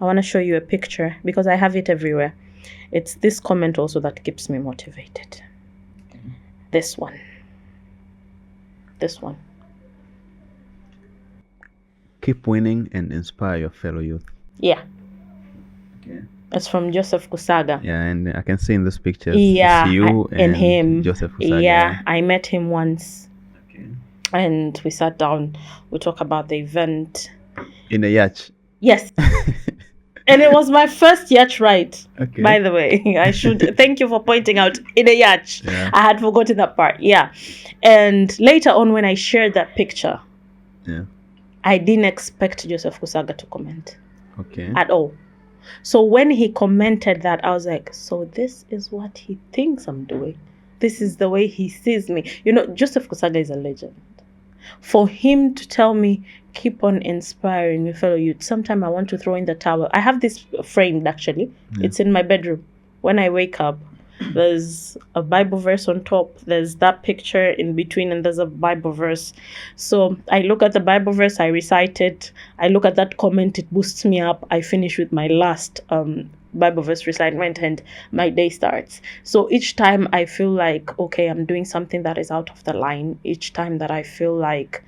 I want to show you a picture because I have it everywhere. It's this comment also that keeps me motivated. This one. Keep winning and inspire your fellow youth. Yeah. Okay. It's from Joseph Kusaga. Yeah, and I can see in this picture Yeah, it's you and him. Joseph Kusaga. Yeah, I met him once. Okay. And we sat down. We talked about the event. In a yacht. Yes. And it was my first yacht ride. Okay. By the way, I should thank you for pointing out, in a yacht. Yeah. I had forgotten that part. Yeah. And later on, when I shared that picture, yeah, I didn't expect Joseph Kusaga to comment. Okay. At all. So when he commented that, I was like, so this is what he thinks I'm doing. This is the way he sees me. You know, Joseph Kusaga is a legend. For him to tell me, keep on inspiring your fellow youth. Sometime I want to throw in the towel. I have this framed, actually. Yeah. It's in my bedroom. When I wake up, there's a Bible verse on top. There's that picture in between, and there's a Bible verse. So I look at the Bible verse, I recite it. I look at that comment, it boosts me up. I finish with my last Bible verse recitement, and my day starts. So each time I feel like, okay, I'm doing something that is out of the line. Each time that I feel like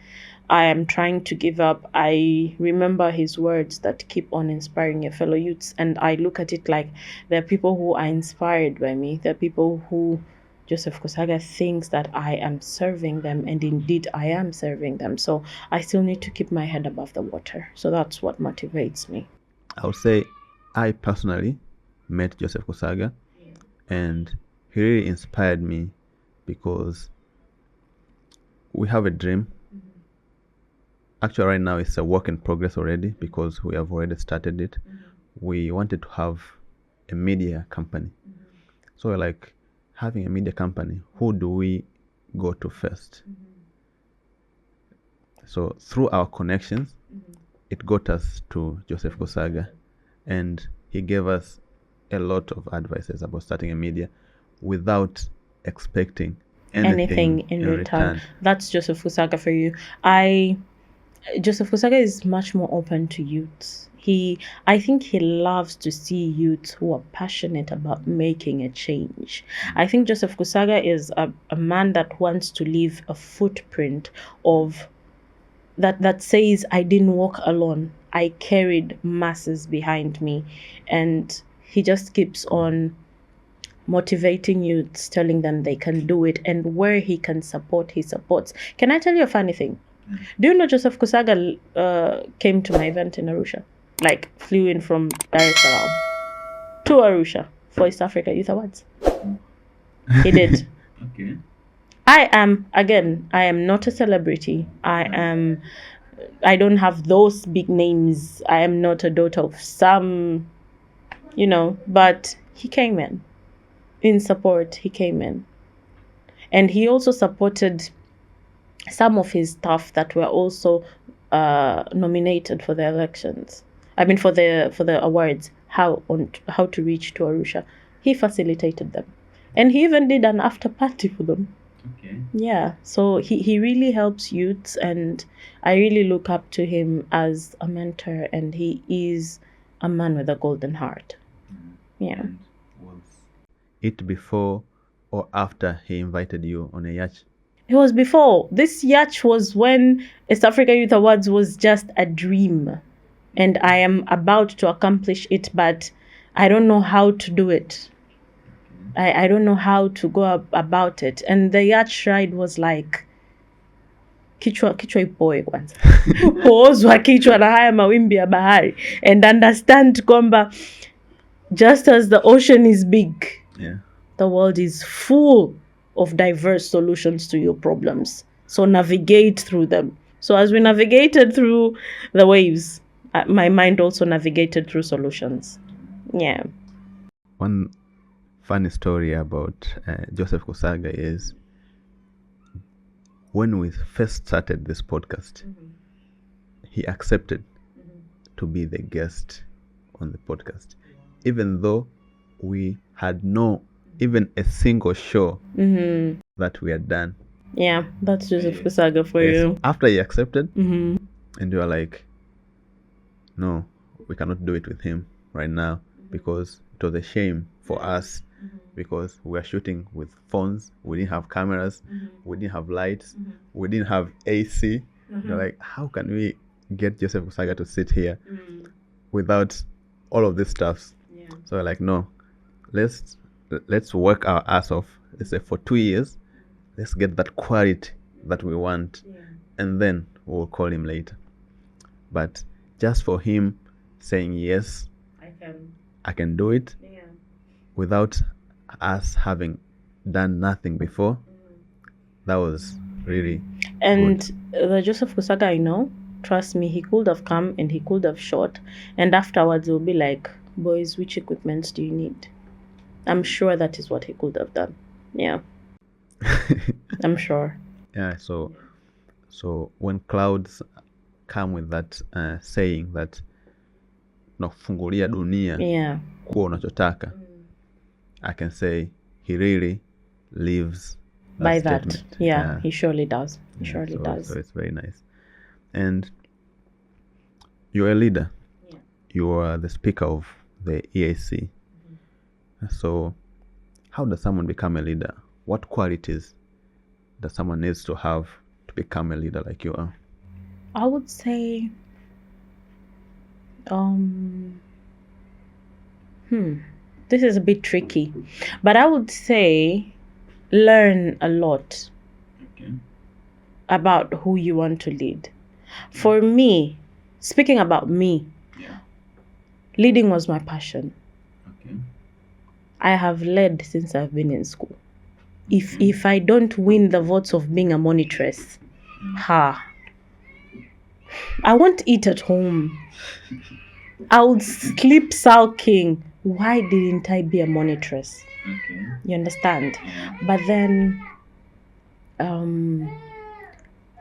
I am trying to give up, I remember his words that keep on inspiring your fellow youths. And I look at it like there are people who are inspired by me. There are people who Joseph Kusaga thinks that I am serving them, and indeed I am serving them. So I still need to keep my head above the water. So that's what motivates me. I would say I personally met Joseph Kusaga, and he really inspired me because we have a dream. Actually, right now it's a work in progress already because we have already started it. We wanted to have a media company. So we're like, having a media company, who do we go to first? So through our connections, it got us to Joseph Kusaga, and he gave us a lot of advices about starting a media without expecting anything in return. That's Joseph Kusaga for you. Joseph Kusaga is much more open to youths. I think he loves to see youths who are passionate about making a change. I think Joseph Kusaga is a man that wants to leave a footprint of that says, I didn't walk alone. I carried masses behind me. And he just keeps on motivating youths, telling them they can do it, and where he can support, he supports. Can I tell you a funny thing? Do you know Joseph Kusaga came to my event in Arusha? Like, flew in from Dar es Salaam to Arusha for East Africa Youth Awards. He did. Okay. I am not a celebrity. I don't have those big names. I am not a daughter of some, but he came in support. He came in. And he also supported some of his staff that were also nominated for the elections. I mean, for the awards, how to reach to Arusha. He facilitated them. And he even did an after party for them. Okay. Yeah. So he really helps youths, and I really look up to him as a mentor, and he is a man with a golden heart. Yeah. And was it before or after he invited you on a yacht? It was before. This yacht was when East Africa Youth Awards was just a dream. And I am about to accomplish it, but I don't know how to do it. I don't know how to go about it. And the yacht ride was like, kichwa ipoe kwanza. Poozwa kichwa na haya mawimbi ya bahari. And understand kwamba just as the ocean is big, the world is full of diverse solutions to your problems. So navigate through them. So as we navigated through the waves, my mind also navigated through solutions. Yeah. One funny story about Joseph Kusaga is when we first started this podcast, he accepted to be the guest on the podcast, even though we had no even a single show that we had done. Yeah, that's Joseph Kusaga for you. After he accepted, and we were like, no, we cannot do it with him right now because it was a shame for us because we were shooting with phones. We didn't have cameras. We didn't have lights. We didn't have AC. They're like, how can we get Joseph Kusaga to sit here without all of this stuff? So we're like, no, let's work our ass off. Let's say for 2 years, let's get that quality that we want, and then we'll call him later. But just for him saying yes, I can do it, without us having done nothing before, that was really And the Joseph Kusaga I know, trust me, he could have come and he could have shot, and afterwards he'll be like, boys, which equipment do you need? I'm sure that is what he could have done. Yeah. I'm sure. Yeah, so when clouds come with that saying that nakufungulia dunia Yeah. kuwa unachotaka, I can say he really lives By that. statement. Yeah, he surely does. He surely so, does. So it's very nice. And you're a leader. Yeah. You are the speaker of the EAC. So how does someone become a leader? What qualities does someone needs to have to become a leader like you are? I would say this is a bit tricky, but I would say learn a lot about who you want to lead. For me, speaking about me, leading was my passion. I have led since I've been in school. If I don't win the votes of being a monitress, I won't eat at home. I would sleep sulking. Why didn't I be a monitress? You understand? But then,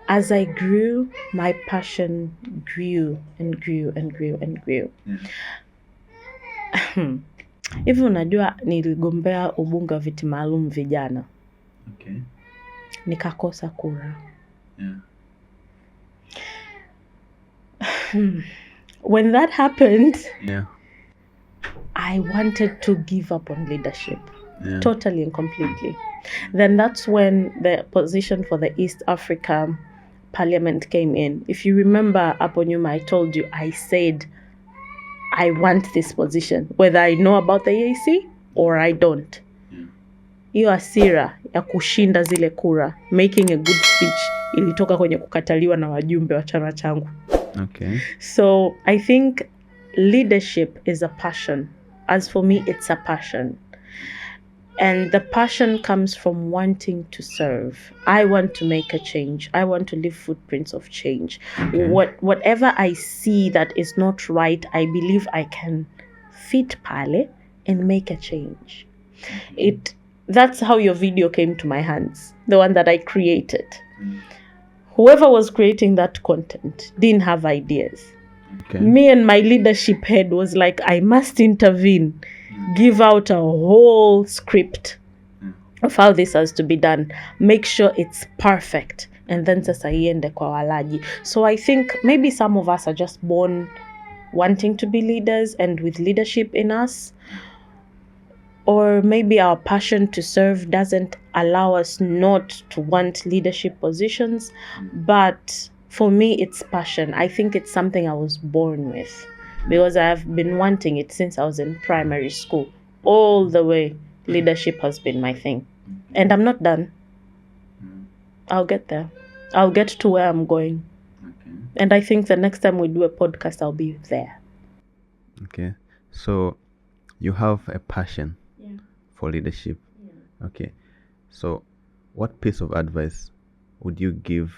as I grew, my passion grew and grew and grew and grew. Hivi unajua niligombea ubunge wa viti maalum vijana. Nikakosa kura. When that happened, I wanted to give up on leadership. Totally and completely. Then that's when the position for the East Africa Parliament came in. If you remember, hapo nyuma, I told you, I said, I want this position, whether I know about the EAC or I don't. Hiyo hasira ya kushinda zile kura, making a good speech, ilitoka kwenye kukataliwa na wajumbe wa chama changu. So I think leadership is a passion. As for me, it's a passion. And the passion comes from wanting to serve. I want to make a change. I want to leave footprints of change. Whatever I see that is not right, I believe I can fit pale and make a change. That's how your video came to my hands, the one that I created. Whoever was creating that content didn't have ideas. Me and my leadership head was like, I must intervene, give out a whole script of how this has to be done, make sure it's perfect, and then sasa iende kwa walaji. So I think maybe some of us are just born wanting to be leaders and with leadership in us, or maybe our passion to serve doesn't allow us not to want leadership positions. But for me, it's passion. I think it's something I was born with because I've been wanting it since I was in primary school. All the way, leadership has been my thing. And I'm not done. I'll get there. I'll get to where I'm going. And I think the next time we do a podcast, I'll be there. Okay. So you have a passion for leadership. Okay. So what piece of advice would you give